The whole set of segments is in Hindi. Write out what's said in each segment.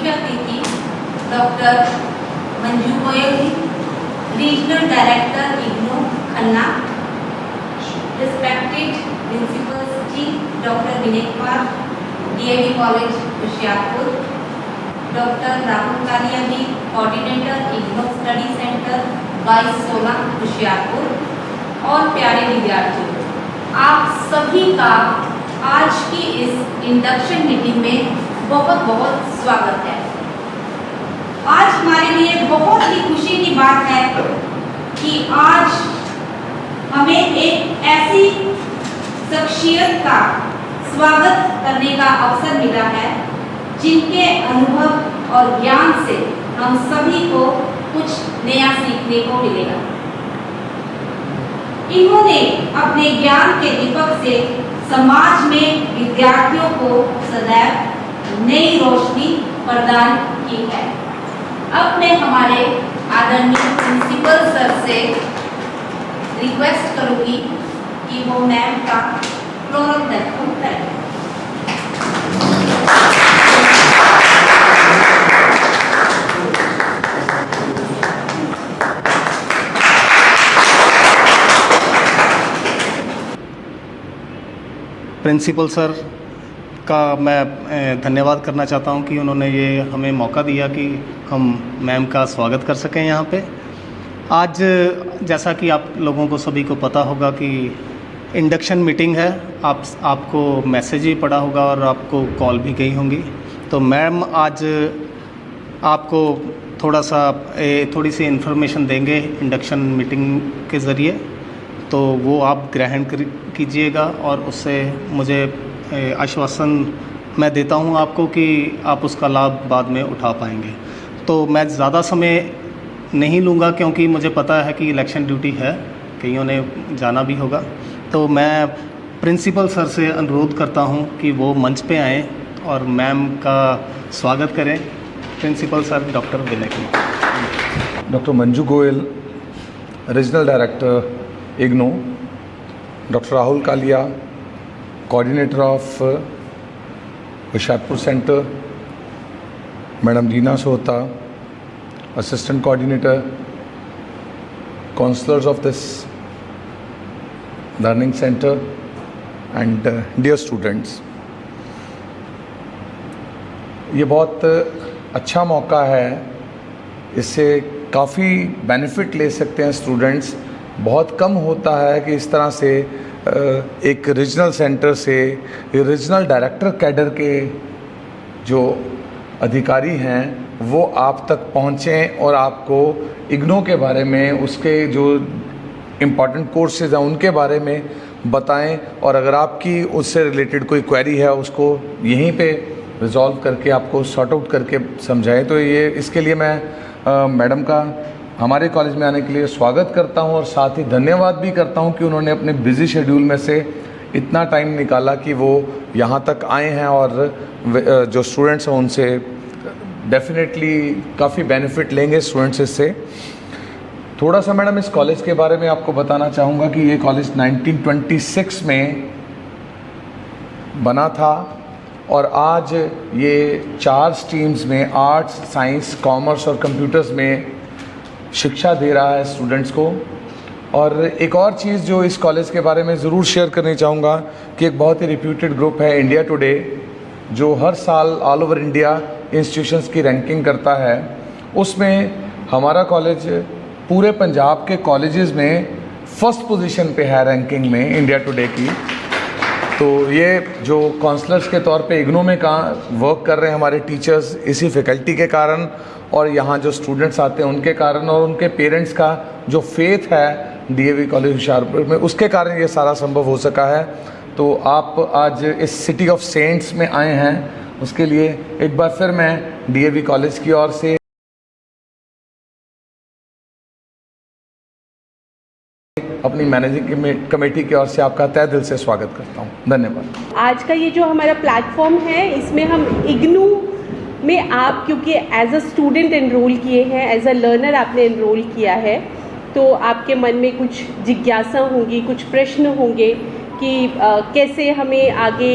मुख्य अतिथि doctor Manju Goyal ji, regional director IGNOU Khanna, respected principal ji doctor Vinay Kumar, DAV college Hoshiarpur, doctor Rahul Kalia ji, coordinator IGNOU study centre 2216 Hoshiarpur, और प्यारे विद्यार्थियों, आप सभी का आज की इस इंडक्शन मीटिंग में बहुत बहुत स्वागत है। आज हमारे लिए बहुत ही खुशी की बात है कि आज हमें एक ऐसी शख्सियत का स्वागत करने का अवसर मिला है जिनके अनुभव और ज्ञान से हम सभी को कुछ नया सीखने को मिलेगा। इन्होंने अपने ज्ञान के दीपक से समाज में विद्यार्थियों को सदैव नई रोशनी प्रदान की है। अब मैं हमारे आदरणीय प्रिंसिपल सर से रिक्वेस्ट करूंगी कि वो मैम का फ्लोरल वेलकम करें। प्रिंसिपल सर का मैं धन्यवाद करना चाहता हूं कि उन्होंने ये हमें मौका दिया कि हम मैम का स्वागत कर सकें यहाँ पे। आज जैसा कि आप लोगों को सभी को पता होगा कि इंडक्शन मीटिंग है, आपको मैसेज भी पड़ा होगा और आपको कॉल भी गई होंगी। तो मैम आज आपको थोड़ी सी इन्फॉर्मेशन देंगे इंडक्शन मीटिंग के ज़रिए, तो वो आप ग्रहण कीजिएगा और उससे मुझे आश्वासन मैं देता हूं आपको कि आप उसका लाभ बाद में उठा पाएंगे। तो मैं ज़्यादा समय नहीं लूँगा क्योंकि मुझे पता है कि इलेक्शन ड्यूटी है, कईयों ने जाना भी होगा। तो मैं प्रिंसिपल सर से अनुरोध करता हूं कि वो मंच पे आएँ और मैम का स्वागत करें। Principal sir doctor Vinay Kumar. Doctor Manju Goyal, regional director IGNOU, doctor Rahul Kalia, coordinator of Hoshiarpur centre, madam Reena Sohta, assistant coordinator, counsellors of this learning centre and dear students, ये बहुत अच्छा मौका है। इससे काफ़ी बेनिफिट ले सकते हैं स्टूडेंट्स। बहुत कम होता है कि इस तरह से एक रीजनल सेंटर से रीजनल डायरेक्टर कैडर के जो अधिकारी हैं वो आप तक पहुँचें और आपको इग्नू के बारे में, उसके जो इम्पॉर्टेंट कोर्सेज हैं उनके बारे में बताएं, और अगर आपकी उससे रिलेटेड कोई क्वेरी है उसको यहीं पे रिजॉल्व करके आपको सॉर्ट आउट करके समझाएं। तो ये इसके लिए मैं मैडम का हमारे कॉलेज में आने के लिए स्वागत करता हूं और साथ ही धन्यवाद भी करता हूं कि उन्होंने अपने बिजी शेड्यूल में से इतना टाइम निकाला कि वो यहां तक आए हैं, और जो स्टूडेंट्स हैं उनसे डेफिनेटली काफ़ी बेनिफिट लेंगे स्टूडेंट्स इससे। थोड़ा सा मैडम इस कॉलेज के बारे में आपको बताना चाहूँगा कि ये कॉलेज 1926 में बना था और आज ये 4 स्ट्रीम्स में आर्ट्स, साइंस, कॉमर्स और कंप्यूटर्स में शिक्षा दे रहा है स्टूडेंट्स को। और एक और चीज़ जो इस कॉलेज के बारे में ज़रूर शेयर करनी चाहूँगा कि एक बहुत ही रिप्यूटेड ग्रुप है इंडिया टुडे, जो हर साल ऑल ओवर इंडिया इंस्टीट्यूशंस की रैंकिंग करता है। उसमें हमारा कॉलेज पूरे पंजाब के कॉलेजेस में फर्स्ट पोजीशन पे है रैंकिंग में इंडिया टुडे की। तो ये जो काउंसलर्स के तौर पे इग्नू में वर्क कर रहे हैं हमारे टीचर्स, इसी फैकल्टी के कारण और यहाँ जो स्टूडेंट्स आते हैं उनके कारण और उनके पेरेंट्स का जो फेथ है डीएवी कॉलेज होशियारपुर में, उसके कारण ये सारा संभव हो सका है। तो आप आज इस सिटी ऑफ सेंट्स में आए हैं, उसके लिए एक बार फिर मैं डीएवी कॉलेज की ओर से, अपनी मैनेजिंग कमेटी की ओर से आपका तहे दिल से स्वागत करता हूँ। धन्यवाद। आज का ये जो हमारा प्लेटफॉर्म है, इसमें हम इग्नू में आप क्योंकि एज अ स्टूडेंट एनरोल किए हैं, एज अ लर्नर आपने एनरोल किया है, तो आपके मन में कुछ जिज्ञासा होंगी, कुछ प्रश्न होंगे कि कैसे हमें आगे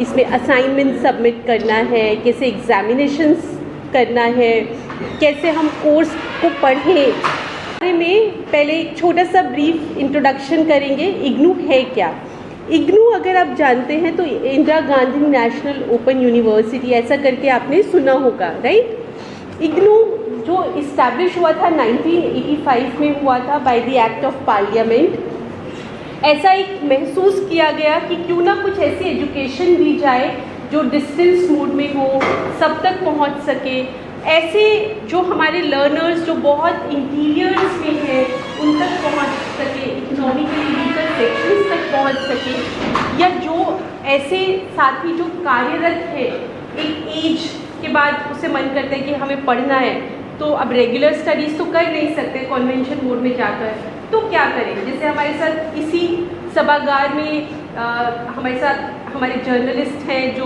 इसमें असाइनमेंट सबमिट करना है, कैसे एग्जामिनेशंस करना है, कैसे हम कोर्स को पढ़ें। बारे में पहले एक छोटा सा ब्रीफ इंट्रोडक्शन करेंगे। इग्नू है क्या? इग्नू अगर आप जानते हैं तो Indira Gandhi national open university, ऐसा करके आपने सुना होगा, राइट। इग्नू जो इस्टेब्लिश हुआ था 1985 में हुआ था by the act of parliament. ऐसा एक महसूस किया गया कि क्यों ना कुछ ऐसी एजुकेशन दी जाए जो डिस्टेंस मोड में हो, सब तक पहुंच सके, ऐसे जो हमारे लर्नर्स जो बहुत इंटीरियर्स में हैं उन तक पहुंच सके, इकोनॉमिकली वीकर सेक्शंस तक पहुंच सके, या जो ऐसे साथी जो कार्यरत है एक एज के बाद उसे मन करता है कि हमें पढ़ना है, तो अब रेगुलर स्टडीज़ तो कर नहीं सकते कन्वेंशन मोड में जाकर, तो क्या करें? जैसे हमारे साथ इसी सभागार में हमारे साथ हमारे जर्नलिस्ट हैं जो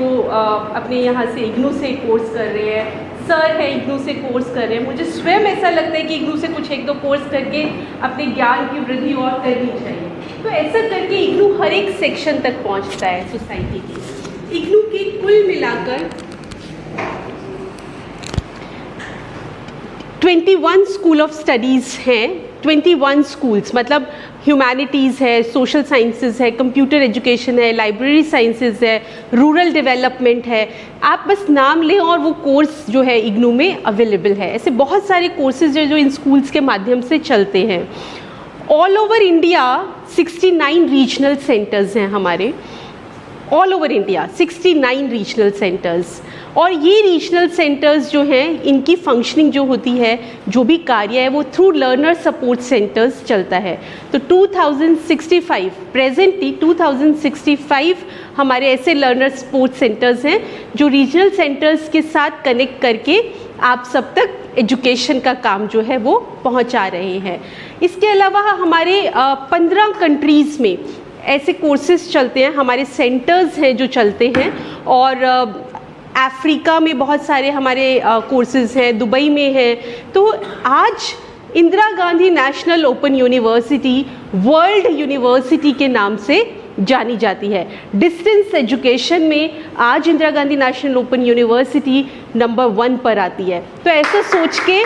अपने यहाँ से इग्नू से कोर्स कर रहे हैं, सर है इग्नू से कोर्स कर रहे हैं। मुझे स्वयं ऐसा लगता है कि इग्नू से कुछ एक दो कोर्स करके अपने ज्ञान की वृद्धि और करनी चाहिए। तो ऐसा करके इग्नू हर एक सेक्शन तक पहुँचता है सोसाइटी की। इग्नू के कुल मिलाकर 21 स्कूल ऑफ स्टडीज़ हैं। 21 स्कूल्स मतलब ह्यूमैनिटीज़ है, सोशल साइंसेज है, कंप्यूटर एजुकेशन है, लाइब्रेरी साइंसेज है, रूरल डेवलपमेंट है। आप बस नाम लें और वो कोर्स जो है इग्नू में अवेलेबल है। ऐसे बहुत सारे कोर्सेज हैं जो इन स्कूल्स के माध्यम से चलते हैं। All over India 69 regional centres हैं हमारे, all over India 69 regional centres. और ये रीजनल सेंटर्स जो हैं इनकी फंक्शनिंग जो होती है, जो भी कार्य है वो थ्रू लर्नर सपोर्ट सेंटर्स चलता है। तो 2065 प्रेजेंटली 2065 हमारे ऐसे लर्नर सपोर्ट सेंटर्स हैं जो रीजनल सेंटर्स के साथ कनेक्ट करके आप सब तक एजुकेशन का काम जो है वो पहुंचा रहे हैं। इसके अलावा हमारे 15 कंट्रीज़ में ऐसे कोर्सेज चलते हैं, हमारे सेंटर्स हैं जो चलते हैं। और अफ्रीका में बहुत सारे हमारे कोर्सेज हैं, दुबई में हैं। तो आज Indira Gandhi national open university world university के नाम से जानी जाती है। डिस्टेंस एजुकेशन में आज Indira Gandhi national open university number 1 पर आती है। तो ऐसा सोच के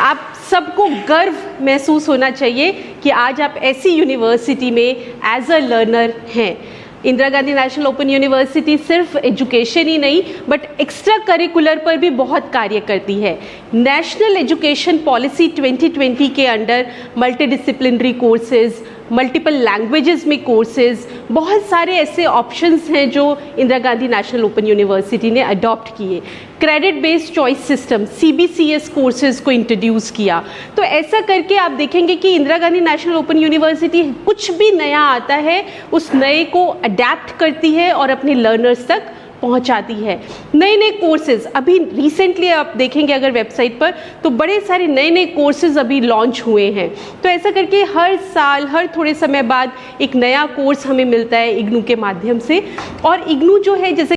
आप सबको गर्व महसूस होना चाहिए कि आज आप ऐसी यूनिवर्सिटी में एज अ लर्नर हैं। Indira Gandhi national open university सिर्फ एजुकेशन ही नहीं बट एक्स्ट्रा करिकुलर पर भी बहुत कार्य करती है। नेशनल एजुकेशन पॉलिसी 2020 के under multidisciplinary courses, multiple languages में कोर्सेज, बहुत सारे ऐसे ऑप्शंस हैं जो Indira Gandhi national open university ने अडॉप्ट किए। Credit based choice system CBCS courses को इंट्रोड्यूस किया। तो ऐसा करके आप देखेंगे कि Indira Gandhi national open university कुछ भी नया आता है उस नए को अडेप्ट करती है और अपने लर्नर्स तक पहुंचाती है। नए नए कोर्सेज अभी रिसेंटली आप देखेंगे अगर वेबसाइट पर तो बड़े सारे नए नए कोर्सेज अभी लॉन्च हुए हैं। तो ऐसा करके हर साल हर थोड़े समय बाद एक नया कोर्स हमें मिलता है इग्नू के माध्यम से। और इग्नू जो है जैसे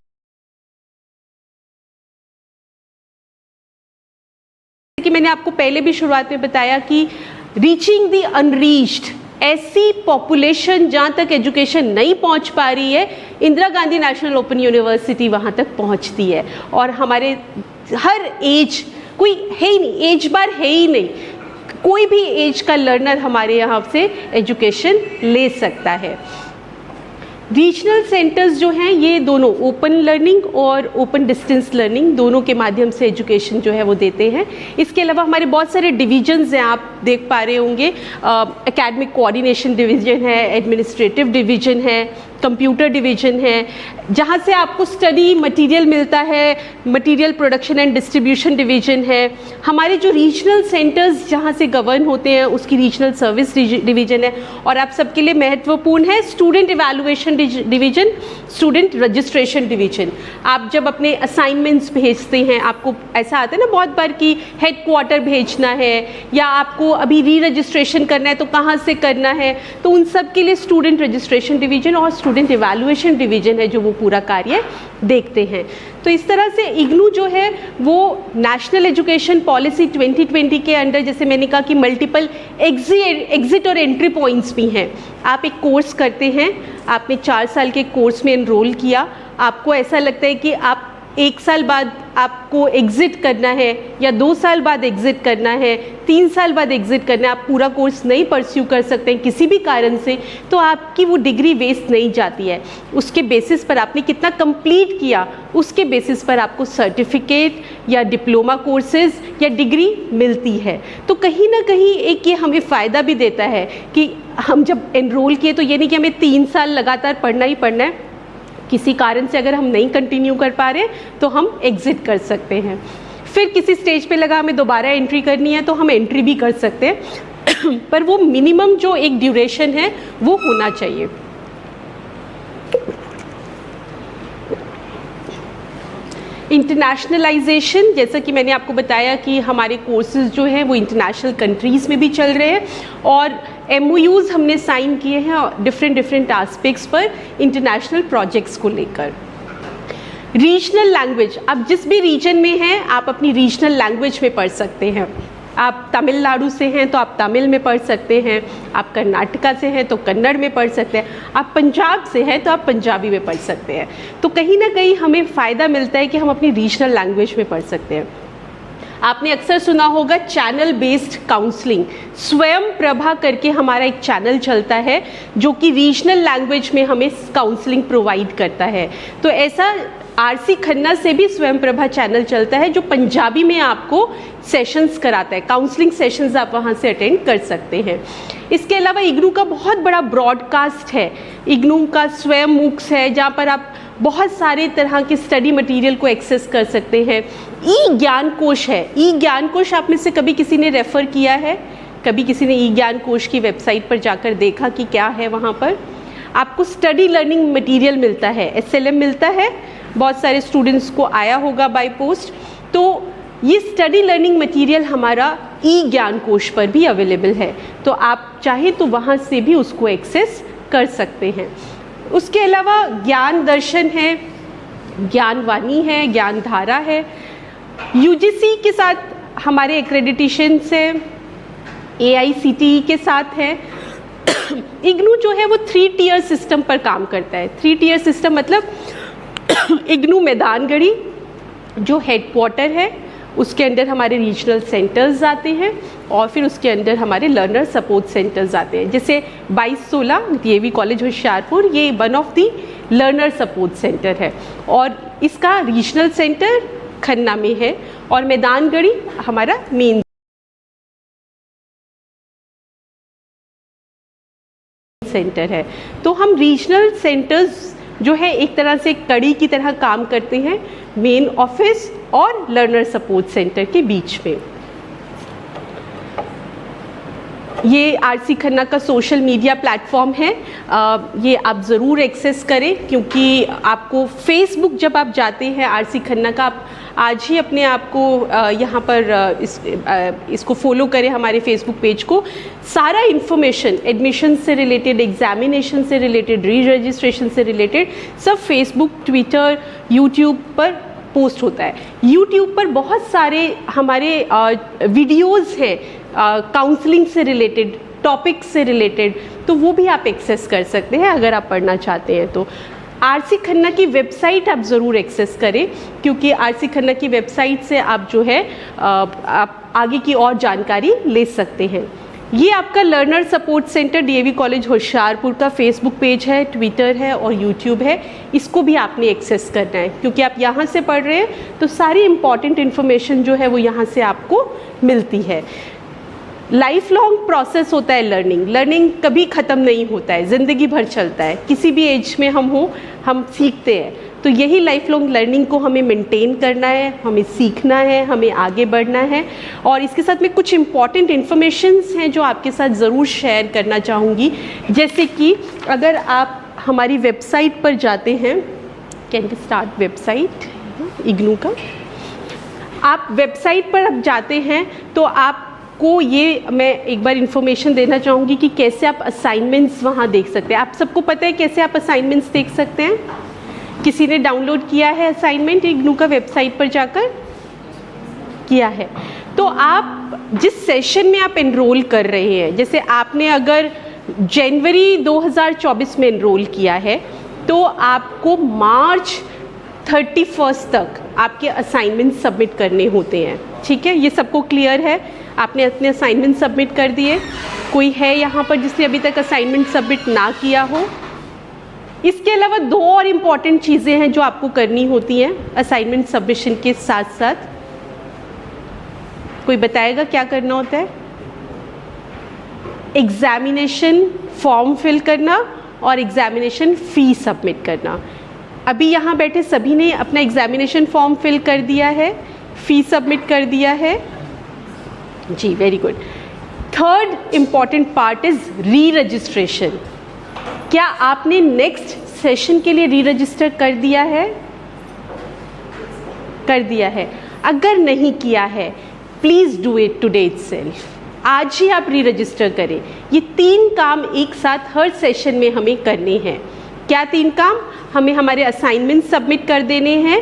कि मैंने आपको पहले भी शुरुआत में बताया कि रीचिंग द अनरीच्ड, ऐसी पॉपुलेशन जहाँ तक एजुकेशन नहीं पहुँच पा रही है, Indira Gandhi national open university वहाँ तक पहुँचती है। और हमारे हर एज कोई है ही नहीं, एज बार है ही नहीं, कोई भी एज का लर्नर हमारे यहाँ से एजुकेशन ले सकता है। रीजनल सेंटर्स जो हैं ये दोनों ओपन लर्निंग और ओपन डिस्टेंस लर्निंग दोनों के माध्यम से एजुकेशन जो है वो देते हैं। इसके अलावा हमारे बहुत सारे डिविजन्स हैं, आप देख पा रहे होंगे। एकेडमिक कोऑर्डिनेशन डिवीजन है, एडमिनिस्ट्रेटिव डिवीजन है, कंप्यूटर डिवीजन है, जहाँ से आपको स्टडी मटेरियल मिलता है, material production and distribution division है। हमारे जो रीजनल सेंटर्स जहाँ से गवर्न होते हैं उसकी रीजनल सर्विस डिवीजन है। और आप सबके लिए महत्वपूर्ण है student evaluation division, student registration division. आप जब अपने असाइनमेंट्स भेजते हैं, आपको ऐसा आता है ना बहुत बार कि हेड क्वार्टर भेजना है या आपको अभी री रजिस्ट्रेशन करना है तो कहाँ से करना है, तो उन सब के लिए स्टूडेंट रजिस्ट्रेशन डिवीजन और स्टूडेंट इवैल्यूएशन डिवीजन है जो वो पूरा कार्य देखते हैं। तो इस तरह से इग्नू जो है वो नेशनल एजुकेशन पॉलिसी 2020 के अंडर, जैसे मैंने कहा कि मल्टीपल एग्जिट और एंट्री पॉइंट्स भी हैं। आप एक कोर्स करते हैं, आपने 4 साल के कोर्स में एनरोल किया, आपको ऐसा लगता है कि आप 1 साल बाद आपको एग्ज़िट करना है या 2 साल बाद एग्ज़िट करना है, 3 साल बाद एग्ज़िट करना है, आप पूरा कोर्स नहीं परस्यू कर सकते हैं किसी भी कारण से, तो आपकी वो डिग्री वेस्ट नहीं जाती है। उसके बेसिस पर आपने कितना कंप्लीट किया, उसके बेसिस पर आपको सर्टिफिकेट या डिप्लोमा कोर्सेज या डिग्री मिलती है। तो कहीं ना कहीं एक ये हमें फ़ायदा भी देता है कि हम जब एनरोल किए तो ये नहीं कि हमें 3 साल लगातार पढ़ना ही पढ़ना है, किसी कारण से अगर हम नहीं कंटिन्यू कर पा रहे तो हम एग्ज़िट कर सकते हैं। फिर किसी स्टेज पे लगा हमें दोबारा एंट्री करनी है तो हम एंट्री भी कर सकते हैं पर वो मिनिमम जो एक ड्यूरेशन है वो होना चाहिए। इंटरनेशनलाइजेशन, जैसा कि मैंने आपको बताया कि हमारे कोर्सेज जो हैं वो इंटरनेशनल कंट्रीज़ में भी चल रहे हैं और MOUs हमने साइन किए हैं डिफरेंट एस्पेक्ट्स पर इंटरनेशनल प्रोजेक्ट्स को लेकर। रीजनल लैंग्वेज, आप जिस भी रीजन में हैं आप अपनी रीजनल लैंग्वेज में पढ़ सकते हैं। आप तमिलनाडु से हैं तो आप तमिल में पढ़ सकते हैं, आप कर्नाटका से हैं तो कन्नड़ में पढ़ सकते हैं, आप पंजाब से हैं तो आप पंजाबी में पढ़ सकते हैं। तो कहीं ना कहीं हमें फ़ायदा मिलता है कि हम अपनी रीजनल लैंग्वेज में पढ़ सकते हैं। आपने अक्सर सुना होगा चैनल बेस्ड काउंसलिंग, स्वयं प्रभा करके हमारा एक चैनल चलता है जो कि रीजनल लैंग्वेज में हमें काउंसलिंग प्रोवाइड करता है। तो ऐसा RC खन्ना से भी स्वयं प्रभा चैनल चलता है जो पंजाबी में आपको सेशंस कराता है, काउंसलिंग सेशंस आप वहाँ से अटेंड कर सकते हैं। इसके अलावा इग्नू का बहुत बड़ा ब्रॉडकास्ट है, इग्नू का स्वयं मूक्स है जहाँ पर आप बहुत सारे तरह के स्टडी मटेरियल को एक्सेस कर सकते हैं। ई ज्ञान कोश है, ई ज्ञान कोश आप में से कभी किसी ने रेफ़र किया है? कभी किसी ने ई ज्ञान कोश की वेबसाइट पर जाकर देखा कि क्या है? वहाँ पर आपको स्टडी लर्निंग मटेरियल मिलता है, SLM मिलता है, बहुत सारे स्टूडेंट्स को आया होगा बाय पोस्ट। तो ये स्टडी लर्निंग मटेरियल हमारा ई ज्ञान कोश पर भी अवेलेबल है, तो आप चाहे तो वहाँ से भी उसको एक्सेस कर सकते हैं। उसके अलावा ज्ञान दर्शन है, ज्ञानवाणी है, ज्ञान धारा है, UGC के साथ हमारे एक्रेडिटेशन से, AICTE के साथ है। इग्नू जो है वो 3 टियर सिस्टम पर काम करता है। 3 टियर सिस्टम मतलब इग्नू मैदानगढ़ी जो हेडक्वार्टर है उसके अंदर हमारे रीजनल सेंटर्स आते हैं और फिर उसके अंदर हमारे लर्नर सपोर्ट सेंटर्स आते हैं। जैसे 2216 DAV कॉलेज होशियारपुर, ये one of the learner support centre है और इसका रीजनल सेंटर खन्ना में है और मैदानगढ़ी हमारा मेन सेंटर है। तो हम रीजनल सेंटर्स जो है एक तरह से कड़ी की तरह काम करते हैं मेन ऑफिस और लर्नर सपोर्ट सेंटर के बीच में। ये RC खन्ना का सोशल मीडिया प्लेटफॉर्म है, ये आप ज़रूर एक्सेस करें क्योंकि आपको फेसबुक जब आप जाते हैं RC खन्ना का, आप आज ही अपने आप को यहाँ पर इसको फॉलो करें, हमारे फेसबुक पेज को। सारा इन्फॉर्मेशन एडमिशन से रिलेटेड, एग्जामिनेशन से रिलेटेड, री रजिस्ट्रेशन से रिलेटेड सब फेसबुक, ट्विटर, यूट्यूब पर पोस्ट होता है। यूट्यूब पर बहुत सारे हमारे वीडियोज़ हैं काउंसलिंग से रिलेटेड, टॉपिक से रिलेटेड, तो वो भी आप एक्सेस कर सकते हैं अगर आप पढ़ना चाहते हैं तो। RC खन्ना की वेबसाइट आप ज़रूर एक्सेस करें क्योंकि RC खन्ना की वेबसाइट से आप जो है आप आगे की और जानकारी ले सकते हैं। ये आपका learner support centre DAV college Hoshiarpur का फेसबुक पेज है, ट्विटर है और यूट्यूब है, इसको भी आपने एक्सेस करना है क्योंकि आप यहाँ से पढ़ रहे हैं तो सारी इम्पॉर्टेंट इन्फॉर्मेशन जो है वो यहाँ से आपको मिलती है। लाइफ लॉन्ग प्रोसेस होता है लर्निंग कभी ख़त्म नहीं होता है, ज़िंदगी भर चलता है, किसी भी एज में हम हो हम सीखते हैं। तो यही लाइफ लॉन्ग लर्निंग को हमें मेंटेन करना है, हमें सीखना है, हमें आगे बढ़ना है। और इसके साथ में कुछ इम्पॉर्टेंट इन्फॉर्मेशंस हैं जो आपके साथ ज़रूर शेयर करना चाहूँगी। जैसे कि अगर आप हमारी वेबसाइट पर जाते हैं, can we start website IGNOU का, आप वेबसाइट पर अब जाते हैं तो आप आपको ये मैं एक बार इन्फॉर्मेशन देना चाहूँगी कि कैसे आप असाइनमेंट्स वहाँ देख सकते हैं। आप सबको पता है कैसे आप असाइनमेंट्स देख सकते हैं? किसी ने डाउनलोड किया है असाइनमेंट इग्नू का वेबसाइट पर जाकर? किया है। तो आप जिस सेशन में आप एनरोल कर रहे हैं, जैसे आपने अगर जनवरी 2024 में एनरोल किया है तो आपको मार्च 31 तक आपके असाइनमेंट सबमिट करने होते हैं। ठीक है, ये सबको क्लियर है? आपने अपने असाइनमेंट सबमिट कर दिए? कोई है यहाँ पर जिसने अभी तक असाइनमेंट सबमिट ना किया हो? इसके अलावा 2 और इम्पॉर्टेंट चीज़ें हैं जो आपको करनी होती हैं असाइनमेंट सबमिशन के साथ साथ। कोई बताएगा क्या करना होता है? एग्जामिनेशन फॉर्म फिल करना और एग्जामिनेशन फ़ी सबमिट करना। अभी यहाँ बैठे सभी ने अपना एग्जामिनेशन फॉर्म फिल कर दिया है, फ़ी सबमिट कर दिया है जी, very good. Third important part is re registration. क्या आपने नेक्स्ट सेशन के लिए री रजिस्टर कर दिया है? कर दिया है। अगर नहीं किया है please do it today itself. आज ही आप री रजिस्टर करें। ये 3 काम एक साथ हर सेशन में हमें करने हैं। क्या 3 काम? हमें हमारे असाइनमेंट सबमिट कर देने हैं,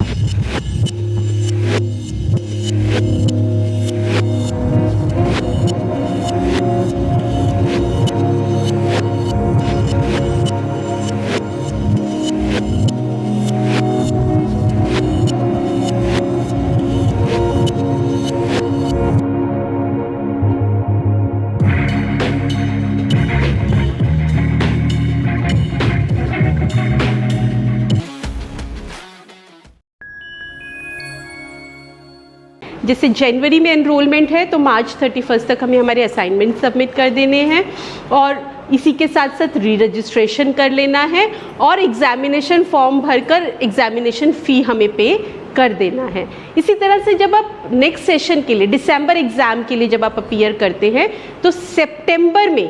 जैसे जनवरी में एनरोलमेंट है तो मार्च 31 तक हमें हमारे असाइनमेंट सबमिट कर देने हैं और इसी के साथ साथ री रजिस्ट्रेशन कर लेना है और एग्जामिनेशन फॉर्म भरकर एग्जामिनेशन फ़ी हमें पे कर देना है। इसी तरह से जब आप नेक्स्ट सेशन के लिए दिसंबर एग्ज़ाम के लिए जब आप अपीयर करते हैं तो सितंबर में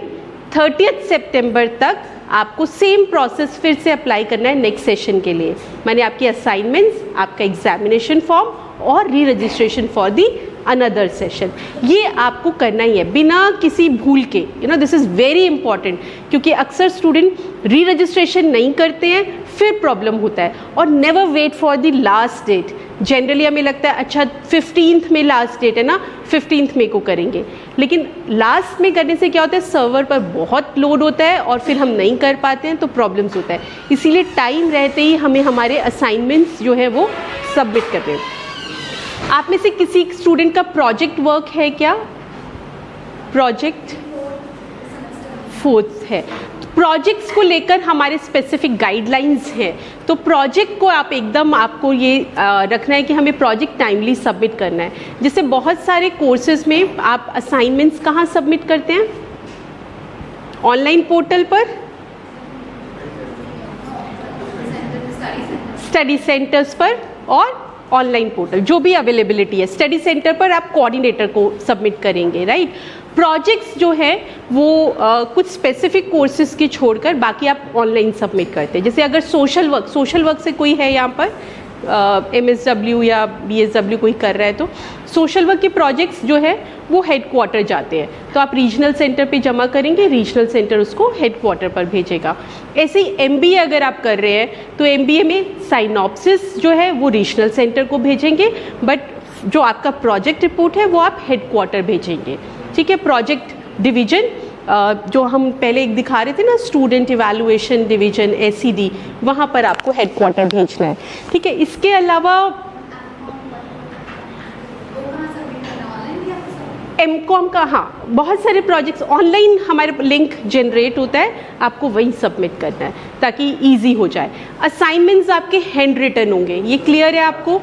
30 सितंबर तक आपको सेम प्रोसेस फिर से अप्लाई करना है नेक्स्ट सेशन के लिए। माने आपके असाइनमेंट्स, आपका एग्जामिनेशन फॉर्म और री registration for the another session, ये आपको करना ही है बिना किसी भूल के। दिस इज़ वेरी इंपॉर्टेंट, क्योंकि अक्सर स्टूडेंट री रजिस्ट्रेशन नहीं करते हैं, फिर प्रॉब्लम होता है। और never wait for the last date. Generally हमें लगता है अच्छा 15th में लास्ट डेट है ना, 15th में को करेंगे, लेकिन लास्ट में करने से क्या होता है, सर्वर पर बहुत लोड होता है और फिर हम नहीं कर पाते हैं तो प्रॉब्लम्स होता है। इसीलिए टाइम रहते ही हमें हमारे असाइनमेंट्स जो है वो सबमिट करने हैं। आप में से किसी स्टूडेंट का प्रोजेक्ट वर्क है क्या? प्रोजेक्ट 4th है। प्रोजेक्ट्स को लेकर हमारे स्पेसिफिक गाइडलाइंस हैं, तो प्रोजेक्ट को आप एकदम आपको ये रखना है कि हमें प्रोजेक्ट टाइमली सबमिट करना है। जैसे बहुत सारे कोर्सेज में आप असाइनमेंट्स कहाँ सबमिट करते हैं? ऑनलाइन पोर्टल पर, स्टडी सेंटर्स पर और ऑनलाइन पोर्टल जो भी अवेलेबिलिटी है। स्टडी सेंटर पर आप कोऑर्डिनेटर को सबमिट करेंगे, राइट। प्रोजेक्ट्स जो है वो कुछ स्पेसिफिक कोर्सेज के छोड़कर बाकी आप ऑनलाइन सबमिट करते हैं। जैसे अगर सोशल वर्क से कोई है यहाँ पर MSW या BSW कोई कर रहा है तो सोशल वर्क के प्रोजेक्ट्स जो है वो हेडक्वार्टर जाते हैं, तो आप रीजनल सेंटर पे जमा करेंगे, रीजनल सेंटर उसको हेडक्वार्टर पर भेजेगा। ऐसे ही MBA अगर आप कर रहे हैं तो MBA में साइनॉप्सिस जो है वो रीजनल सेंटर को भेजेंगे, बट जो आपका प्रोजेक्ट रिपोर्ट है वो आप हेडक्वार्टर भेजेंगे। ठीक है, प्रोजेक्ट डिवीजन जो हम पहले एक दिखा रहे थे ना, स्टूडेंट इवैल्यूएशन डिवीजन SED, वहाँ पर आपको हेडक्वार्टर भेजना है। ठीक है, इसके अलावा MCOM का, हाँ, बहुत सारे प्रोजेक्ट्स ऑनलाइन हमारे लिंक जनरेट होता है, आपको वहीं सबमिट करना है ताकि इजी हो जाए। असाइनमेंट्स आपके हैंड रिटन होंगे, ये क्लियर है आपको?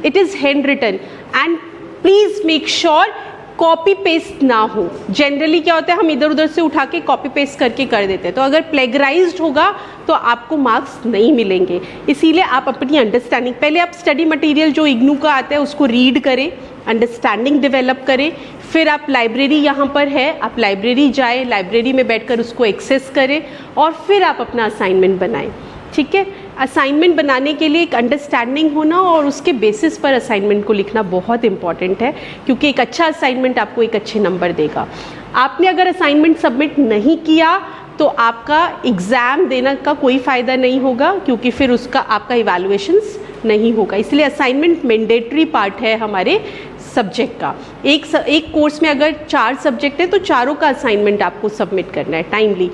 It is hand written and please make sure copy paste ना हो। जनरली क्या होता है, हम इधर उधर से उठा के कॉपी पेस्ट करके कर देते हैं, तो अगर प्लेगराइज्ड होगा तो आपको मार्क्स नहीं मिलेंगे। इसीलिए आप अपनी अंडरस्टैंडिंग, पहले आप स्टडी मटेरियल जो इग्नू का आता है उसको रीड करें, अंडरस्टैंडिंग डेवलप करें, फिर आप लाइब्रेरी यहाँ पर है, आप लाइब्रेरी जाएं, लाइब्रेरी में बैठकर उसको एक्सेस करें और फिर आप अपना असाइनमेंट बनाएं। ठीक है, असाइनमेंट बनाने के लिए एक अंडरस्टैंडिंग होना और उसके बेसिस पर असाइनमेंट को लिखना बहुत इंपॉर्टेंट है, क्योंकि एक अच्छा असाइनमेंट आपको एक अच्छे नंबर देगा। आपने अगर असाइनमेंट सबमिट नहीं किया तो आपका एग्ज़ाम देने का कोई फ़ायदा नहीं होगा, क्योंकि फिर उसका आपका इवैल्यूएशंस नहीं होगा। इसलिए असाइनमेंट मैंडेटरी पार्ट है हमारे सब्जेक्ट का। एक कोर्स में अगर 4 सब्जेक्ट है तो चारों का असाइनमेंट आपको सबमिट करना है टाइमली।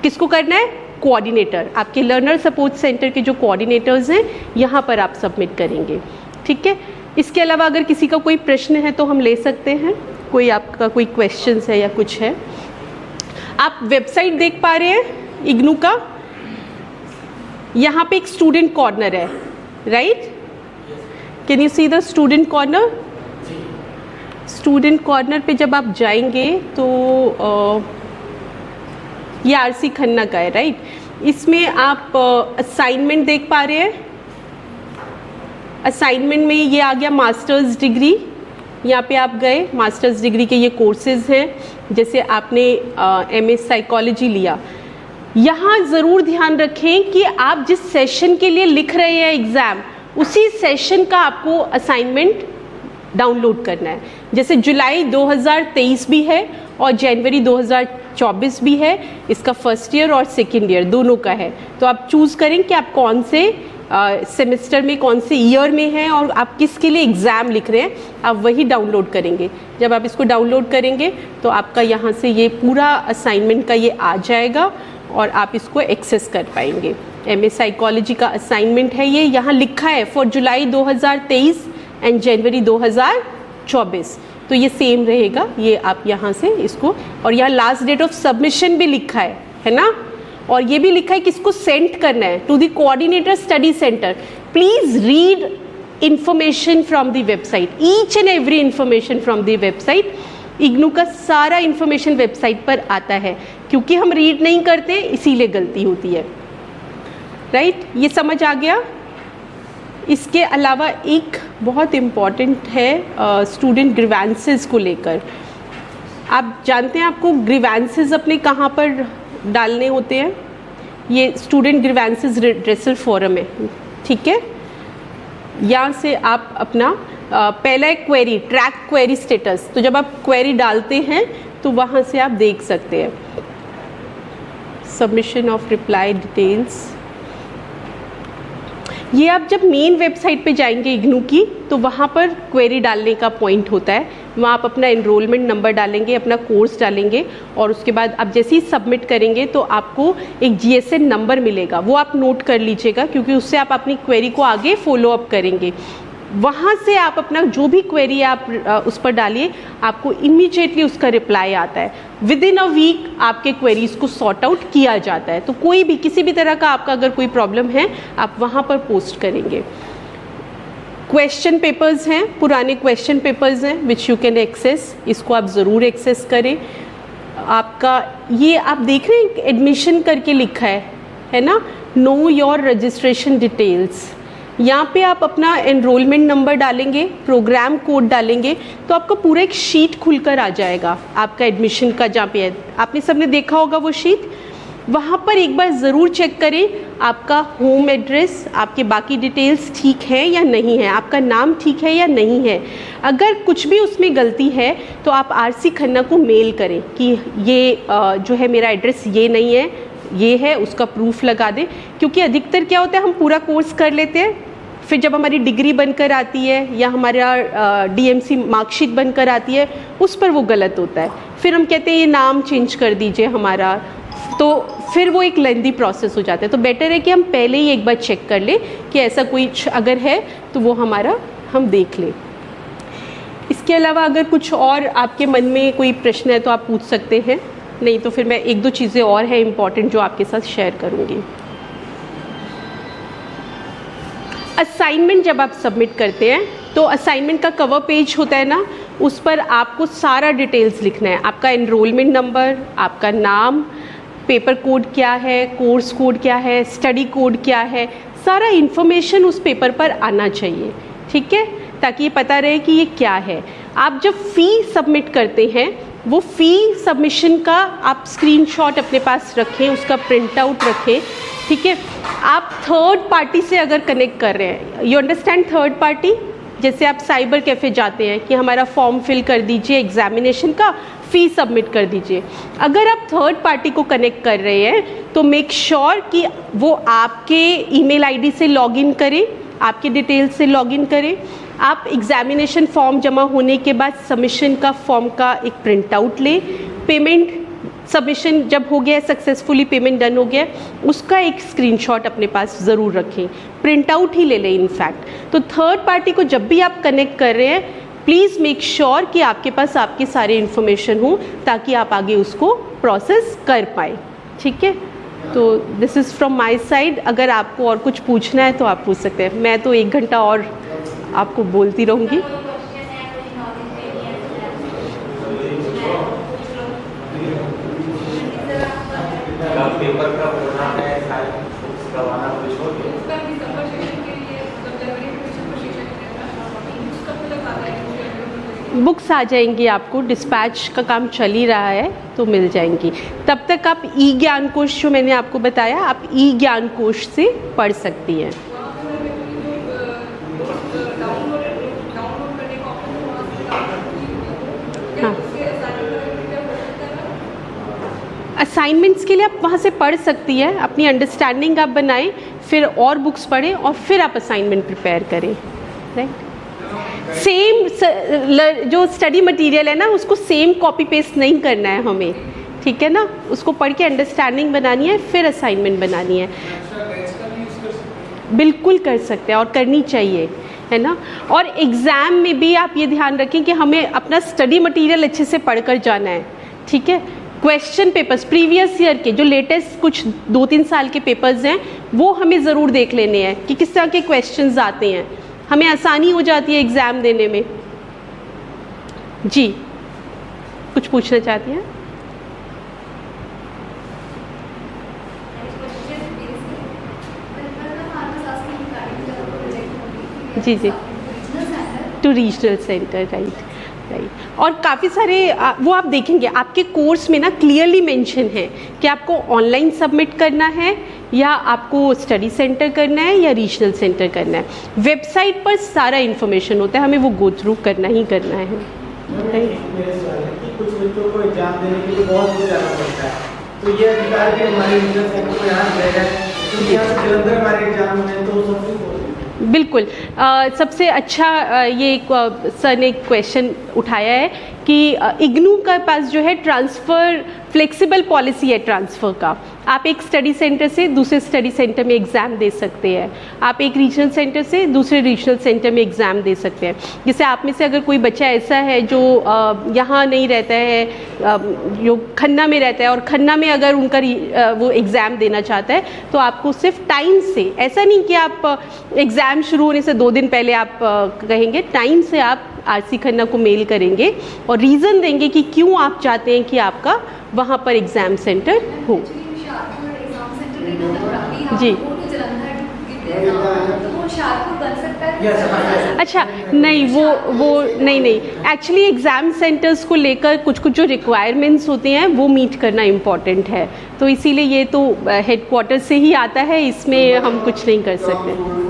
किसको करना है? कोऑर्डिनेटर, आपके लर्नर सपोर्ट सेंटर के जो कोऑर्डिनेटर्स हैं यहाँ पर आप सबमिट करेंगे, ठीक है। इसके अलावा अगर किसी का कोई प्रश्न है तो हम ले सकते हैं, कोई आपका कोई क्वेश्चंस है या कुछ है। आप वेबसाइट देख पा रहे हैं इग्नू का, यहाँ पे एक स्टूडेंट कॉर्नर है, right? Can you see the student corner? Student corner पे जब आप जाएंगे तो ये आरसी खन्ना का है, राइट? इसमें आप असाइनमेंट देख पा रहे हैं। असाइनमेंट में ये आ गया मास्टर्स डिग्री, यहाँ पे आप गए, मास्टर्स डिग्री के ये कोर्सेज हैं। जैसे आपने एमए साइकोलॉजी लिया, यहाँ ज़रूर ध्यान रखें कि आप जिस सेशन के लिए लिख रहे हैं एग्ज़ाम, उसी सेशन का आपको असाइनमेंट डाउनलोड करना है। जैसे जुलाई 2023 भी है और जनवरी 2024 भी है, इसका फर्स्ट ईयर और सेकेंड ईयर दोनों का है। तो आप चूज़ करें कि आप कौन से सेमेस्टर में, कौन से ईयर में हैं और आप किसके लिए एग्ज़ाम लिख रहे हैं, आप वही डाउनलोड करेंगे। जब आप इसको डाउनलोड करेंगे तो आपका यहाँ से ये पूरा असाइनमेंट का ये आ जाएगा और आप इसको एक्सेस कर पाएंगे। एमए साइकोलॉजी का असाइनमेंट है ये, यहाँ लिखा है फॉर जुलाई 2023 एंड जनवरी 2024, तो ये सेम रहेगा। ये आप यहाँ से इसको, और यहाँ लास्ट डेट ऑफ सबमिशन भी लिखा है ना? और ये भी लिखा है कि इसको सेंड करना है to the coordinator study centre. Please read information from the website, each and every information from the website. IGNOU का सारा इंफॉर्मेशन वेबसाइट पर आता है, क्योंकि हम रीड नहीं करते इसीलिए गलती होती है, राइट? ये समझ आ गया? इसके अलावा एक बहुत इम्पॉर्टेंट है स्टूडेंट ग्रीवेंसेस को लेकर। आप जानते हैं आपको ग्रीवेंसेस अपने कहाँ पर डालने होते हैं? ये स्टूडेंट ग्रीवेंसेस रिड्रेसल फोरम है, ठीक है। यहाँ से आप अपना पहला एक क्वेरी, ट्रैक क्वेरी स्टेटस, तो जब आप क्वेरी डालते हैं तो वहाँ से आप देख सकते हैं सबमिशन ऑफ रिप्लाई डिटेल्स। ये आप जब मेन वेबसाइट पे जाएंगे इग्नू की, तो वहाँ पर क्वेरी डालने का पॉइंट होता है। वहाँ आप अपना एनरोलमेंट नंबर डालेंगे, अपना कोर्स डालेंगे और उसके बाद आप जैसे ही सबमिट करेंगे तो आपको एक जीएसएन नंबर मिलेगा, वो आप नोट कर लीजिएगा, क्योंकि उससे आप अपनी क्वेरी को आगे फॉलो अप करेंगे। वहाँ से आप अपना जो भी क्वेरी आप उस पर डालिए, आपको इमीडिएटली उसका रिप्लाई आता है। विद इन अ वीक आपके क्वेरीज को सॉर्ट आउट किया जाता है। तो कोई भी किसी भी तरह का आपका अगर कोई प्रॉब्लम है, आप वहाँ पर पोस्ट करेंगे। क्वेश्चन पेपर्स हैं, पुराने क्वेश्चन पेपर्स हैं विच यू कैन एक्सेस, इसको आप ज़रूर एक्सेस करें। आपका ये आप देख रहे हैं एडमिशन करके लिखा है ना, नो योर रजिस्ट्रेशन डिटेल्स। यहाँ पे आप अपना एनरोलमेंट नंबर डालेंगे, प्रोग्राम कोड डालेंगे, तो आपका पूरा एक शीट खुलकर आ जाएगा आपका एडमिशन का। जहाँ पे है, आपने सबने देखा होगा वो शीट, वहाँ पर एक बार ज़रूर चेक करें आपका होम एड्रेस, आपके बाकी डिटेल्स ठीक है या नहीं है, आपका नाम ठीक है या नहीं है। अगर कुछ भी उसमें गलती है तो आप आरसी खन्ना को मेल करें कि ये जो है मेरा एड्रेस ये नहीं है, ये है, उसका प्रूफ लगा दें। क्योंकि अधिकतर क्या होता है, हम पूरा कोर्स कर लेते हैं, फिर जब हमारी डिग्री बनकर आती है या हमारा डीएमसी मार्कशीट बनकर आती है, उस पर वो गलत होता है। फिर हम कहते हैं ये नाम चेंज कर दीजिए हमारा, तो फिर वो एक लेंदी प्रोसेस हो जाता है। तो बेटर है कि हम पहले ही एक बार चेक कर लें कि ऐसा कोई अगर है तो वो हमारा हम देख लें। इसके अलावा अगर कुछ और आपके मन में कोई प्रश्न है तो आप पूछ सकते हैं, नहीं तो फिर मैं एक दो चीज़ें और हैं इम्पॉर्टेंट जो आपके साथ शेयर करूँगी। असाइनमेंट जब आप सबमिट करते हैं तो असाइनमेंट का कवर पेज होता है ना, उस पर आपको सारा डिटेल्स लिखना है। आपका एनरोलमेंट नंबर, आपका नाम, पेपर कोड क्या है, कोर्स कोड क्या है, स्टडी कोड क्या है, सारा इन्फॉर्मेशन उस पेपर पर आना चाहिए, ठीक है, ताकि ये पता रहे कि ये क्या है। आप जब फ़ी सबमिट करते हैं, वो फ़ी सबमिशन का आप स्क्रीनशॉट अपने पास रखें, उसका प्रिंट आउट रखें, ठीक है। आप थर्ड पार्टी से अगर कनेक्ट कर रहे हैं, यू अंडरस्टैंड थर्ड पार्टी, जैसे आप साइबर कैफ़े जाते हैं कि हमारा फॉर्म फिल कर दीजिए एग्जामिनेशन का, फीस सबमिट कर दीजिए। अगर आप थर्ड पार्टी को कनेक्ट कर रहे हैं तो मेक श्योर कि वो आपके ईमेल आईडी से लॉगिन करें, आपके डिटेल से लॉगिन करें। आप एग्जामिनेशन फॉर्म जमा होने के बाद सबमिशन का फॉर्म का एक प्रिंट आउट लें। पेमेंट सबमिशन जब हो गया, सक्सेसफुली पेमेंट डन हो गया, उसका एक स्क्रीनशॉट अपने पास ज़रूर रखें, प्रिंट आउट ही ले लें इनफैक्ट। तो थर्ड पार्टी को जब भी आप कनेक्ट कर रहे हैं, प्लीज़ मेक श्योर कि आपके पास आपके सारे इन्फॉर्मेशन हो ताकि आप आगे उसको प्रोसेस कर पाए। ठीक है, तो this is from my side. अगर आपको और कुछ पूछना है तो आप पूछ सकते हैं। मैं तो 1 घंटा और आपको बोलती रहूँगी। पेपर का होना है, करवाना कुछ हो बुक्स आ जाएंगी, आपको डिस्पैच का काम चल ही रहा है तो मिल जाएंगी। तब तक आप ई ज्ञान कोश जो मैंने आपको बताया, आप ई ज्ञान कोश से पढ़ सकती हैं। हाँ, असाइनमेंट्स के लिए आप वहाँ से पढ़ सकती हैं, अपनी अंडरस्टैंडिंग आप बनाएं, फिर और बुक्स पढ़ें और फिर आप असाइनमेंट प्रिपेयर करें। राइट, सेम जो स्टडी मटेरियल है ना, उसको सेम कॉपी पेस्ट नहीं करना है हमें, ठीक है ना। उसको पढ़ के अंडरस्टैंडिंग बनानी है, फिर असाइनमेंट बनानी है। बिल्कुल कर सकते हैं और करनी चाहिए, है ना। और एग्ज़ाम में भी आप ये ध्यान रखें कि हमें अपना स्टडी मटेरियल अच्छे से पढ़कर जाना है, ठीक है। क्वेश्चन पेपर्स प्रीवियस ईयर के जो लेटेस्ट कुछ 2-3 साल के पेपर्स हैं, वो हमें ज़रूर देख लेने हैं कि किस तरह के क्वेश्चंस आते हैं, हमें आसानी हो जाती है एग्ज़ाम देने में। जी, कुछ पूछना चाहती हैं? जी जी, टू रीजनल सेंटर, राइट। और काफ़ी सारे वो आप देखेंगे आपके कोर्स में ना क्लियरली मेंशन है कि आपको ऑनलाइन सबमिट करना है या आपको स्टडी सेंटर करना है या रीजनल सेंटर करना है। वेबसाइट पर सारा इन्फॉर्मेशन होता है, हमें वो गो थ्रू करना ही करना है। कुछ बच्चों को एग्जाम देने के लिए बहुत दूर जाना पड़ता है, तो ये अधिकार भी हमारे रीजनल सेंटर को यहाँ मिलेगा, क्योंकि यहाँ से जलंधर हमारे एग्जाम होने हैं, तो सबसे बिल्कुल सबसे अच्छा ये सर ने क्वेश्चन उठाया है कि इग्नू के पास जो है ट्रांसफ़र फ्लेक्सिबल पॉलिसी है ट्रांसफ़र का। आप एक स्टडी सेंटर से दूसरे स्टडी सेंटर में एग्ज़ाम दे सकते हैं, आप एक रीजनल सेंटर से दूसरे रीजनल सेंटर में एग्ज़ाम दे सकते हैं। जैसे आप में से अगर कोई बच्चा ऐसा है जो यहाँ नहीं रहता है, जो खन्ना में रहता है, और खन्ना में अगर उनका वो एग्ज़ाम देना चाहता है, तो आपको सिर्फ टाइम से, ऐसा नहीं कि आप एग्ज़ाम शुरू होने से 2 दिन पहले आप कहेंगे, टाइम से आप आरसी खन्ना को मेल करेंगे और रीज़न देंगे कि क्यों आप चाहते हैं कि आपका वहाँ पर एग्ज़ाम सेंटर हो। जी, अच्छा, नहीं वो नहीं एक्चुअली एग्ज़ाम सेंटर्स को लेकर कुछ जो रिक्वायरमेंट्स होते हैं वो मीट करना इम्पॉर्टेंट है, तो इसीलिए ये तो हेडक्वार्टर से ही आता है, इसमें हम कुछ नहीं कर सकते।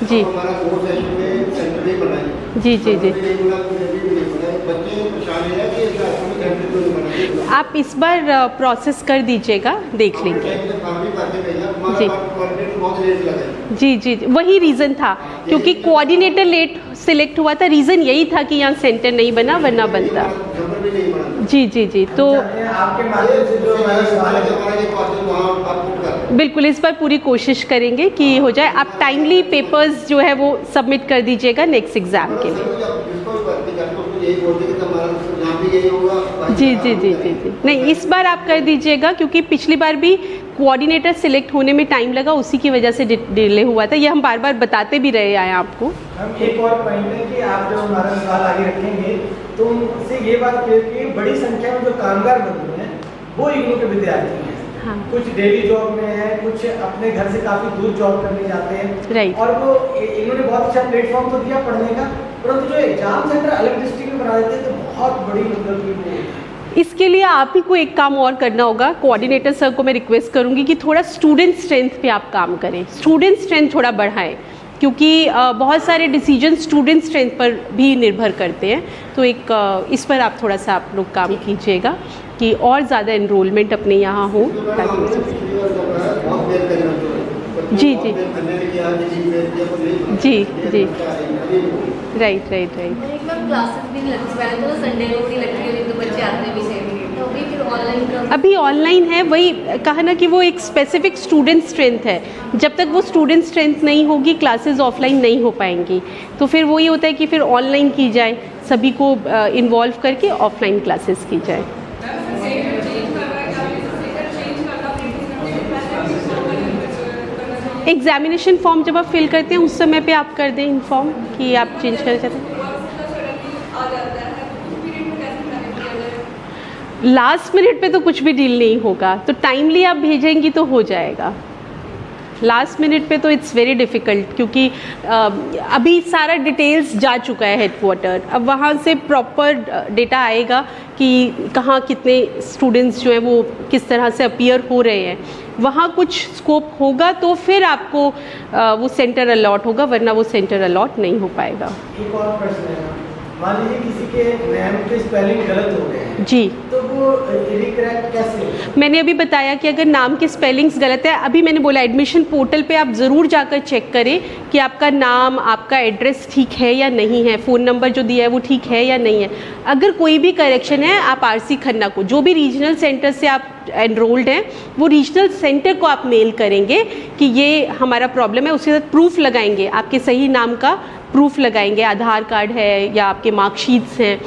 जी जी जी जी, आप इस बार प्रोसेस कर दीजिएगा, देख लेंगे। जी जी जी, वही रीज़न था, क्योंकि कोऑर्डिनेटर लेट सिलेक्ट हुआ था, रीज़न यही था कि यहाँ सेंटर नहीं बना, वरना बनता। जी जी जी, तो आपके माध्यम से जो हमारा सवाल बिल्कुल इस बार पूरी कोशिश करेंगे कि हो जाए। आप टाइमली पेपर्स जो है वो सबमिट कर दीजिएगा नेक्स्ट एग्ज़ाम के लिए। जी जी जी जी जी, नहीं इस बार आप कर दीजिएगा, क्योंकि पिछली बार भी कोऑर्डिनेटर सिलेक्ट होने में टाइम लगा, उसी की वजह से डिले हुआ था। ये हम बार बार बताते भी रहे आए आपको। हम एक और पॉइंट है कि आप जो हमारा सवाल आगे रखेंगे तो उनसे ये बात क्लियर कि बड़ी संख्या में जो कामगार बंधु हैं वो इग्नू के विद्यार्थी हैं। हाँ। कुछ डेली जॉब में है, कुछ अपने घर से काफ़ी दूर जॉब करने जाते हैं, राइट। और वो इन्होंने बहुत अच्छा प्लेटफॉर्म तो दिया पढ़ने का, परंतु जो एग्जाम सेंटर अलग डिस्ट्रिक्ट में बना देते हैं तो बहुत बड़ी मतलब इसके लिए आप ही को एक काम और करना होगा। कोऑर्डिनेटर सर को मैं रिक्वेस्ट करूंगी कि थोड़ा स्टूडेंट स्ट्रेंथ पे आप काम करें, स्टूडेंट स्ट्रेंथ थोड़ा बढ़ाएं, क्योंकि बहुत सारे डिसीजन स्टूडेंट स्ट्रेंथ पर भी निर्भर करते हैं। तो एक इस पर आप थोड़ा सा आप लोग काम कीजिएगा कि और ज़्यादा एनरोलमेंट अपने यहाँ हो। जी जी जी जी, राइट राइट राइट। क्लासेस भी नहीं लगती, पहले तो संडे को नहीं लगती है, तो बच्चे आते भी सेम, तो अभी फिर ऑनलाइन का अभी ऑनलाइन है, वही कहा ना कि वो एक स्पेसिफिक स्टूडेंट स्ट्रेंथ है। जब तक वो स्टूडेंट स्ट्रेंथ नहीं होगी क्लासेस ऑफलाइन नहीं हो पाएंगी। तो फिर वही होता है कि फिर ऑनलाइन की जाए, सभी को इन्वॉल्व करके ऑफलाइन क्लासेस की जाए। एग्जामिनेशन फॉर्म जब आप फिल करते हैं उस समय पे आप कर दें इन्फॉर्म कि आप चेंज करना चाहते हैं। लास्ट मिनट पे तो कुछ भी डील नहीं होगा, तो टाइमली आप भेजेंगी तो हो जाएगा। लास्ट मिनट पे तो इट्स वेरी डिफ़िकल्ट, क्योंकि अभी सारा डिटेल्स जा चुका है हेडक्वार्टर। अब वहाँ से प्रॉपर डेटा आएगा कि कहाँ कितने स्टूडेंट्स जो हैं वो किस तरह से अपीयर हो रहे हैं। वहाँ कुछ स्कोप होगा तो फिर आपको वो सेंटर अलॉट होगा, वरना वो सेंटर अलॉट नहीं हो पाएगा। एक और प्रश्न है, मान लीजिए किसी के नाम के स्पेलिंग गलत हो गए हैं, जी, तो वो रिकरेक्ट कैसे? मैंने अभी बताया कि अगर नाम के स्पेलिंग्स गलत है, अभी मैंने बोला एडमिशन पोर्टल पे आप ज़रूर जाकर चेक करें कि आपका नाम, आपका एड्रेस ठीक है या नहीं है, फ़ोन नंबर जो दिया है वो ठीक है या नहीं है। अगर कोई भी करेक्शन है, आप आरसी खन्ना को, जो भी रीजनल सेंटर से आप एनरोल्ड हैं, वो रीजनल सेंटर को आप मेल करेंगे कि ये हमारा प्रॉब्लम है, उसके साथ प्रूफ लगाएंगे, आपके सही नाम का प्रूफ लगाएंगे, आधार कार्ड है या आपके मार्कशीट्स हैं,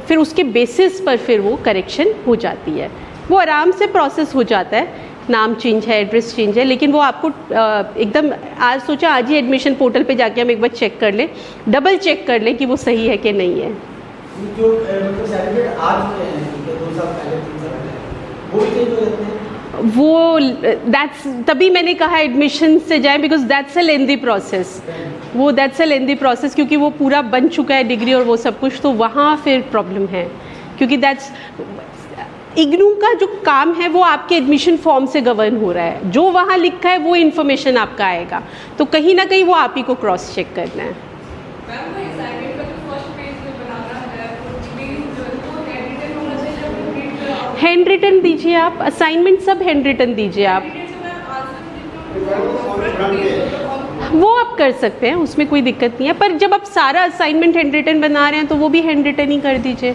फिर उसके बेसिस पर फिर वो करेक्शन हो जाती है। वो आराम से प्रोसेस हो जाता है, नाम चेंज है, एड्रेस चेंज है, लेकिन वो आपको एकदम आज सोचा आज ही एडमिशन पोर्टल पे जाके हम एक बार चेक कर लें, डबल चेक कर लें कि वो सही है कि नहीं है। जो सर्टिफिकेट आ चुके हैं 2 साल पहले 3 साल पहले, वो भी चेंज हो जाते हैं? वो दैट्स, तभी मैंने कहा एडमिशन से जाएं, because that's a lengthy process. वो दैट्स अ लेंदी प्रोसेस, क्योंकि वो पूरा बन चुका है डिग्री और वो सब कुछ, तो वहाँ फिर प्रॉब्लम है, क्योंकि दैट्स इग्नू का जो काम है वो आपके एडमिशन फॉर्म से गवर्न हो रहा है। जो वहाँ लिखा है वो इन्फॉर्मेशन आपका आएगा, तो कहीं ना कहीं वो आप ही को क्रॉस चेक करना है। हैंड रिटन दीजिए आप, असाइनमेंट सब हैंड रिटन दीजिए आप, वो आप कर सकते हैं, उसमें कोई दिक्कत नहीं है। पर जब आप सारा असाइनमेंट हैंड रिटन बना रहे हैं तो वो भी हैंड रिटन ही कर दीजिए,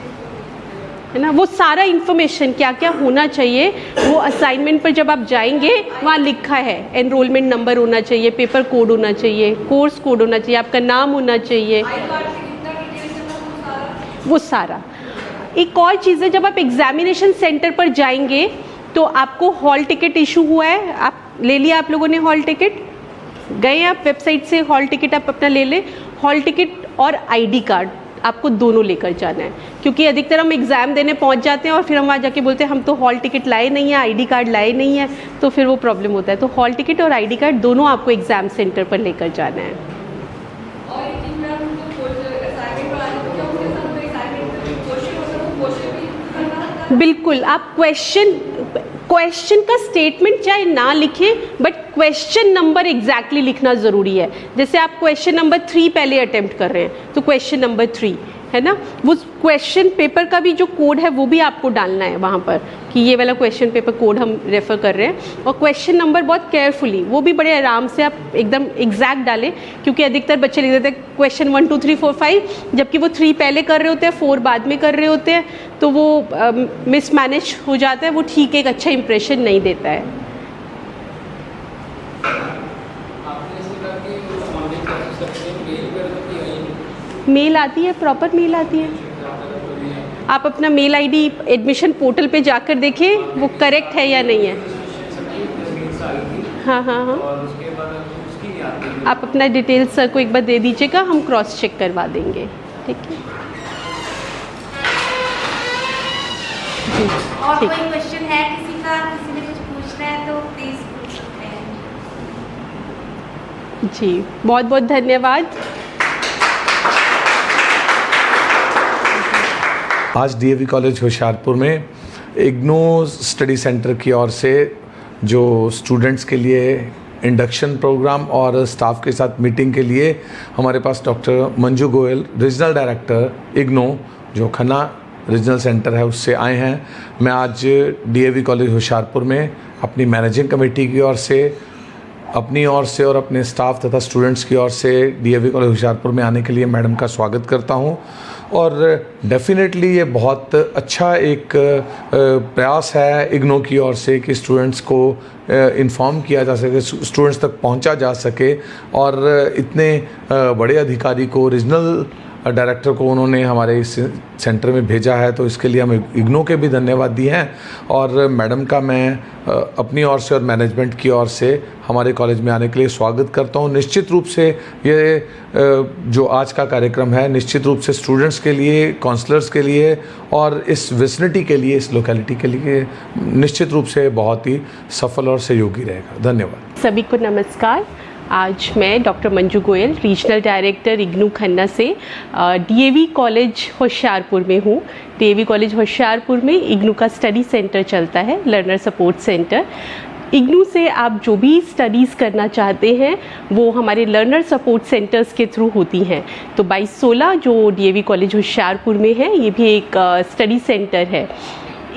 है ना। वो सारा इन्फॉर्मेशन क्या क्या होना चाहिए वो असाइनमेंट पर जब आप जाएंगे वहाँ लिखा है। एनरोलमेंट नंबर होना चाहिए, पेपर कोड होना चाहिए, कोर्स कोड होना चाहिए, आपका नाम होना चाहिए, वो सारा। एक और चीज़ है, जब आप एग्जामिनेशन सेंटर पर जाएंगे तो आपको हॉल टिकट इशू हुआ है, आप ले लिया, आप लोगों ने हॉल टिकट, गए आप वेबसाइट से हॉल टिकट आप अपना ले लें। हॉल टिकट और आईडी कार्ड आपको दोनों लेकर जाना है, क्योंकि अधिकतर हम एग्ज़ाम देने पहुंच जाते हैं और फिर हम वहाँ जाके बोलते हैं हम तो हॉल टिकट लाए नहीं है, आईडी कार्ड लाए नहीं है, तो फिर वो प्रॉब्लम होता है। तो हॉल टिकट और आईडी कार्ड दोनों आपको एग्ज़ाम सेंटर पर लेकर जाना है। बिल्कुल, आप क्वेश्चन का स्टेटमेंट चाहे ना लिखें, बट क्वेश्चन नंबर एग्जैक्टली लिखना ज़रूरी है। जैसे आप क्वेश्चन नंबर 3 पहले अटेम्प्ट कर रहे हैं तो क्वेश्चन नंबर 3 है ना, वो क्वेश्चन पेपर का भी जो कोड है वो भी आपको डालना है वहाँ पर कि ये वाला क्वेश्चन पेपर कोड हम रेफ़र कर रहे हैं। और क्वेश्चन नंबर बहुत केयरफुली, वो भी बड़े आराम से आप एकदम एग्जैक्ट डालें, क्योंकि अधिकतर बच्चे लिख देते हैं क्वेश्चन 1 2 3 4 5, जबकि वो 3 पहले कर रहे होते हैं, 4 बाद में कर रहे होते हैं, तो वो मिसमैनेज हो जाता है, वो ठीक एक अच्छा इंप्रेशन नहीं देता है। मेल आती है, प्रॉपर मेल आती है, आप अपना मेल आईडी एडमिशन पोर्टल पे जाकर देखें वो करेक्ट है या नहीं है। हाँ हाँ हाँ, आप अपना डिटेल्स सर को एक बार दे दीजिएगा, हम क्रॉस चेक करवा देंगे, ठीक है जी। और ठीक, कोई क्वेश्चन है किसी का, किसी ने कुछ पूछना है तो प्लीज पूछ सकते हैं जी। बहुत बहुत धन्यवाद। आज डीएवी कॉलेज होशियारपुर में इग्नू स्टडी सेंटर की ओर से जो स्टूडेंट्स के लिए इंडक्शन प्रोग्राम और स्टाफ के साथ मीटिंग के लिए हमारे पास doctor Manju Goyal, regional director IGNOU जो खन्ना रीजनल सेंटर है, उससे आए हैं। मैं आज डीएवी कॉलेज होशियारपुर में अपनी मैनेजिंग कमेटी की ओर से, अपनी ओर से और अपने स्टाफ तथा स्टूडेंट्स की ओर से डीएवी कॉलेज होशियारपुर में आने के लिए मैडम का स्वागत करता हूं। और डेफिनेटली ये बहुत अच्छा एक प्रयास है इग्नू की ओर से कि स्टूडेंट्स को इन्फॉर्म किया जा सके, स्टूडेंट्स तक पहुंचा जा सके। और इतने बड़े अधिकारी को, रीजनल डायरेक्टर को उन्होंने हमारे इस सेंटर में भेजा है, तो इसके लिए हम इग्नू के भी धन्यवाद दिए हैं। और मैडम का मैं अपनी ओर से और मैनेजमेंट की ओर से हमारे कॉलेज में आने के लिए स्वागत करता हूं। निश्चित रूप से ये जो आज का कार्यक्रम है निश्चित रूप से स्टूडेंट्स के लिए, काउंसलर्स के लिए और इस विसिनिटी के लिए, इस लोकेलिटी के लिए निश्चित रूप से बहुत ही सफल और सहयोगी रहेगा। धन्यवाद। सभी को नमस्कार। आज मैं doctor Manju Goyal, regional director IGNOU Khanna से डीएवी कॉलेज होशियारपुर में हूँ। डीएवी कॉलेज होशियारपुर में इग्नू का स्टडी सेंटर चलता है, लर्नर सपोर्ट सेंटर। इग्नू से आप जो भी स्टडीज़ करना चाहते हैं वो हमारे लर्नर सपोर्ट सेंटर्स के थ्रू होती हैं। तो 2216 जो डीएवी कॉलेज होशियारपुर में है, ये भी एक स्टडी सेंटर है।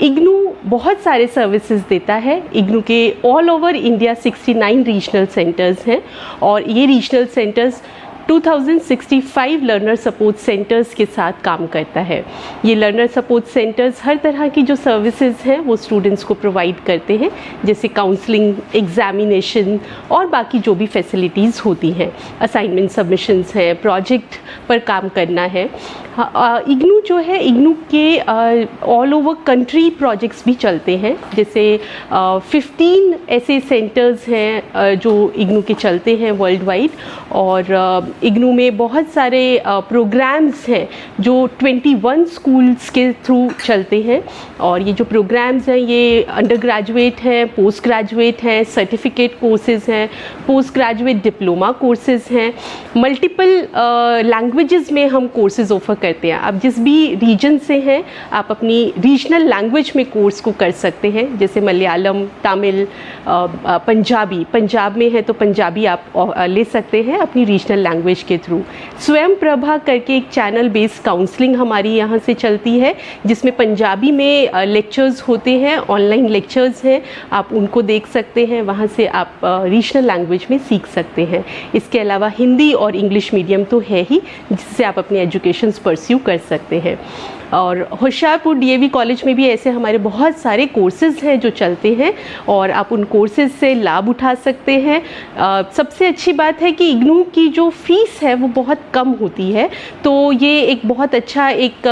इग्नू बहुत सारे सर्विसेज देता है। इग्नू के all over India 69 regional centres हैं और ये regional centres 2065 learner support centres के साथ काम करता है। ये लर्नर सपोर्ट सेंटर्स हर तरह की जो सर्विसेज हैं वो स्टूडेंट्स को प्रोवाइड करते हैं, जैसे काउंसलिंग, एग्जामिनेशन और बाकी जो भी फैसिलिटीज़ होती हैं। असाइनमेंट सबमिशंस हैं, प्रोजेक्ट पर काम करना है। इग्नू जो है, इग्नू के ऑल ओवर कंट्री प्रोजेक्ट्स भी चलते हैं, जैसे 15 ऐसे सेंटर्स हैं जो इग्नू के चलते हैं वर्ल्ड वाइड। और इग्नू में बहुत सारे प्रोग्राम्स हैं जो 21 स्कूल्स के थ्रू चलते हैं। और ये जो प्रोग्राम्स हैं ये अंडर ग्रेजुएट हैं, पोस्ट ग्रेजुएट हैं, सर्टिफिकेट कोर्सेज़ हैं, पोस्ट ग्रेजुएट डिप्लोमा कोर्सेज़ हैं। मल्टीपल लैंग्वेजेस में हम कोर्सेज़ ऑफर करते हैं। आप जिस भी रीजन से हैं आप अपनी रीजनल लैंग्वेज में कोर्स को कर सकते हैं, जैसे मलयालम, तमिल, पंजाबी। पंजाब में है तो पंजाबी आप ले सकते हैं अपनी रीजनल लैंग्वेज के थ्रू। स्वयं प्रभा करके एक चैनल बेस्ड काउंसलिंग हमारी यहाँ से चलती है, जिसमें पंजाबी में लेक्चर्स होते हैं, ऑनलाइन लेक्चर्स हैं, आप उनको देख सकते हैं। वहाँ से आप रीजनल लैंग्वेज में सीख सकते हैं। इसके अलावा हिंदी और इंग्लिश मीडियम तो है ही, जिससे आप अपने एजुकेशन परस्यू कर सकते हैं। और होशियारपुर डीएवी कॉलेज में भी ऐसे हमारे बहुत सारे कोर्सेज़ हैं जो चलते हैं और आप उन कोर्सेज़ से लाभ उठा सकते हैं। सबसे अच्छी बात है कि इग्नू की जो फ़ीस है वो बहुत कम होती है, तो ये एक बहुत अच्छा एक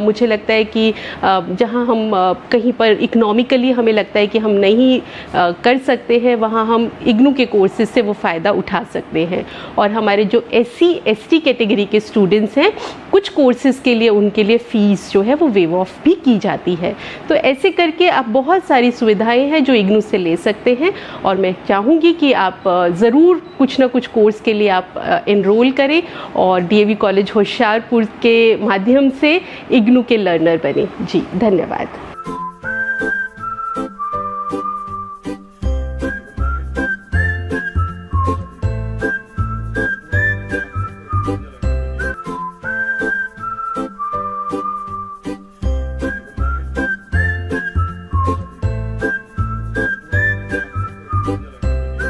मुझे लगता है कि जहां हम कहीं पर इकोनॉमिकली हमें लगता है कि हम नहीं कर सकते हैं, वहां हम इग्नू के कोर्सेज से वो फ़ायदा उठा सकते हैं। और हमारे जो SC ST कैटेगरी के स्टूडेंट्स हैं, कुछ कोर्सेज़ के लिए उनके लिए फ़ीस जो है वो वेव ऑफ भी की जाती है। तो ऐसे करके आप बहुत सारी सुविधाएं हैं जो इग्नू से ले सकते हैं। और मैं चाहूँगी कि आप ज़रूर कुछ ना कुछ कोर्स के लिए आप एनरोल करें और डीएवी कॉलेज होशियारपुर के माध्यम से इग्नू के लर्नर बने। जी, धन्यवाद।